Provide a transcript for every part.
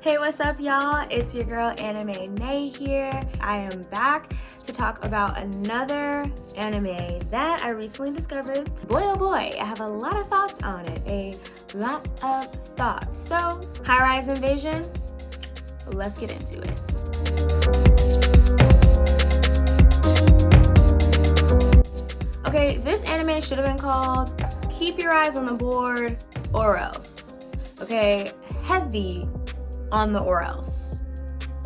Hey, what's up, y'all? It's your girl Anime Nay here. I am back to talk about another anime that I recently discovered. Boy, oh boy, I have a lot of thoughts on it. So, High Rise Invasion, let's get into it. Okay, this anime should have been called Keep Your Eyes on the Board or Else. Okay, heavy on the or else.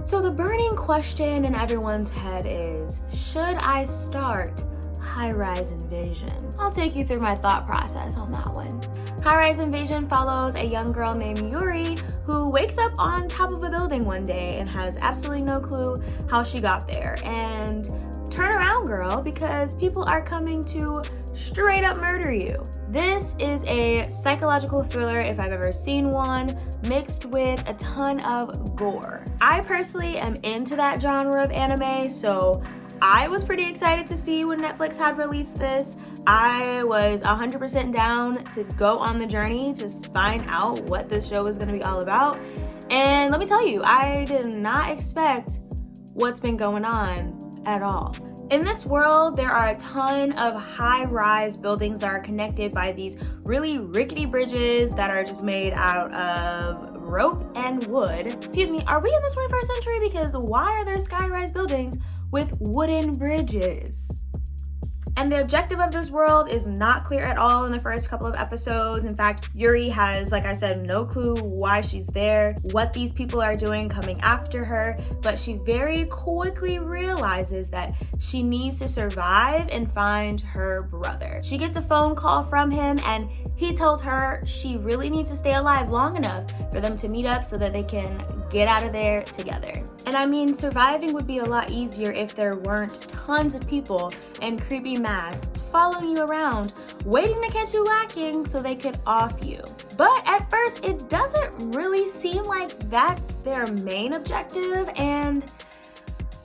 So the burning question in everyone's head is, should I start High Rise Invasion? I'll take you through my thought process on that one. High Rise Invasion follows a young girl named Yuri who wakes up on top of a building one day and has absolutely no clue how she got there. And turn around, girl, because people are coming to straight up murder you. This is a psychological thriller if I've ever seen one, mixed with a ton of gore. I personally am into that genre of anime, so I was pretty excited to see when Netflix had released this. I was 100% down to go on the journey to find out what this show was going to be all about. And let me tell you, I did not expect what's been going on at all. In this world, there are a ton of high-rise buildings that are connected by these really rickety bridges that are just made out of rope and wood. Excuse me, are we in the 21st century? Because why are there sky-rise buildings with wooden bridges? And the objective of this world is not clear at all in the first couple of episodes. In fact, Yuri has, like I said, no clue why she's there, what these people are doing coming after her, but she very quickly realizes that she needs to survive and find her brother. She gets a phone call from him and he tells her she really needs to stay alive long enough for them to meet up so that they can get out of there together. And I mean, surviving would be a lot easier if there weren't tons of people in creepy masks following you around, waiting to catch you lacking so they could off you. But at first, it doesn't really seem like that's their main objective, and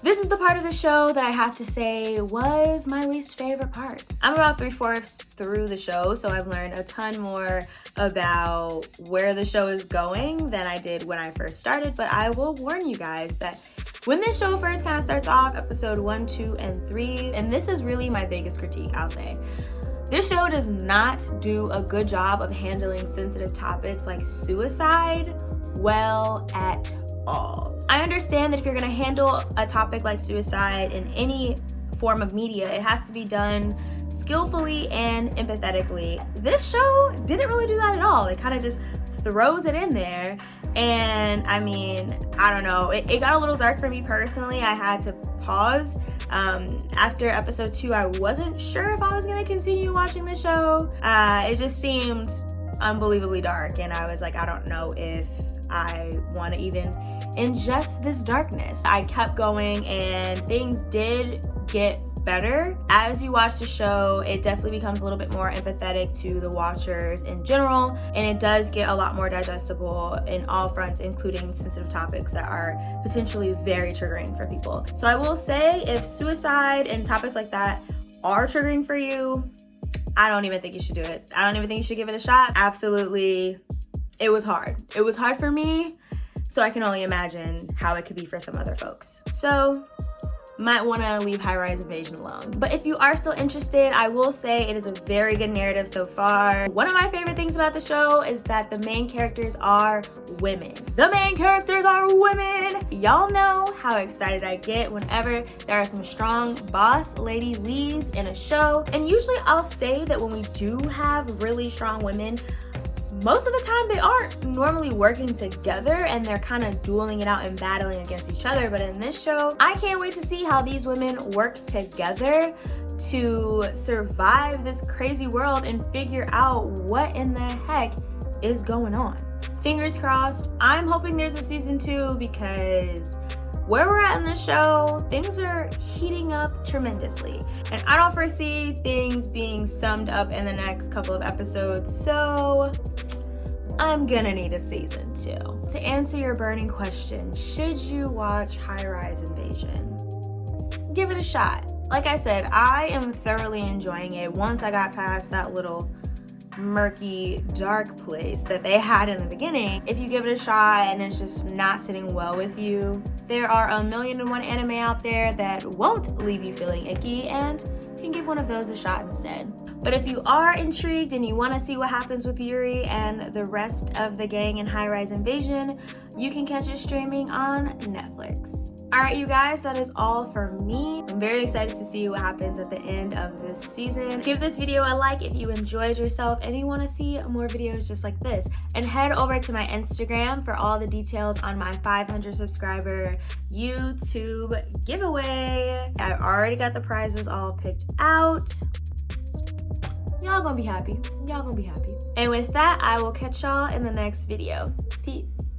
this is the part of the show that I have to say was my least favorite part. I'm about 3/4 through the show, so I've learned a ton more about where the show is going than I did when I first started, but I will warn you guys that when this show first kind of starts off, episode 1, 2, and 3, and this is really my biggest critique, I'll say, this show does not do a good job of handling sensitive topics like suicide well at all. I understand that if you're going to handle a topic like suicide in any form of media, it has to be done skillfully and empathetically. This show didn't really do that at all. It kind of just throws it in there. And I mean, I don't know. It got a little dark for me personally. I had to pause. After episode 2, I wasn't sure if I was going to continue watching the show. It just seemed unbelievably dark. And I was like, I don't know if I want to even ingest this darkness. I kept going and things did get better. As you watch the show, it definitely becomes a little bit more empathetic to the watchers in general, and it does get a lot more digestible in all fronts, including sensitive topics that are potentially very triggering for people. So I will say, if suicide and topics like that are triggering for you, I don't even think you should do it. I don't even think you should give it a shot. Absolutely. It was hard. It was hard for me, so I can only imagine how it could be for some other folks. So, might want to leave High Rise Invasion alone. But if you are still interested, I will say it is a very good narrative so far. One of my favorite things about the show is that the main characters are women. The main characters are women! Y'all know how excited I get whenever there are some strong boss lady leads in a show. And usually I'll say that when we do have really strong women, most of the time they aren't normally working together and they're kind of dueling it out and battling against each other. But in this show, I can't wait to see how these women work together to survive this crazy world and figure out what in the heck is going on. Fingers crossed. I'm hoping there's a season 2 because where we're at in the show, things are heating up tremendously. And I don't foresee things being summed up in the next couple of episodes, so I'm gonna need a season 2. To answer your burning question, should you watch High Rise Invasion? Give it a shot. Like I said, I am thoroughly enjoying it once I got past that little murky, dark place that they had in the beginning, if you give it a shot and it's just not sitting well with you, there are 1,000,001 anime out there that won't leave you feeling icky and can give one of those a shot instead. But if you are intrigued and you want to see what happens with Yuri and the rest of the gang in High Rise Invasion, you can catch it streaming on Netflix. Alright you guys, that is all for me. I'm very excited to see what happens at the end of this season. Give this video a like if you enjoyed yourself and you want to see more videos just like this. And head over to my Instagram for all the details on my 500 subscriber YouTube giveaway. I've already got the prizes all picked out. Y'all gonna be happy. Y'all gonna be happy. And with that, I will catch y'all in the next video. Peace.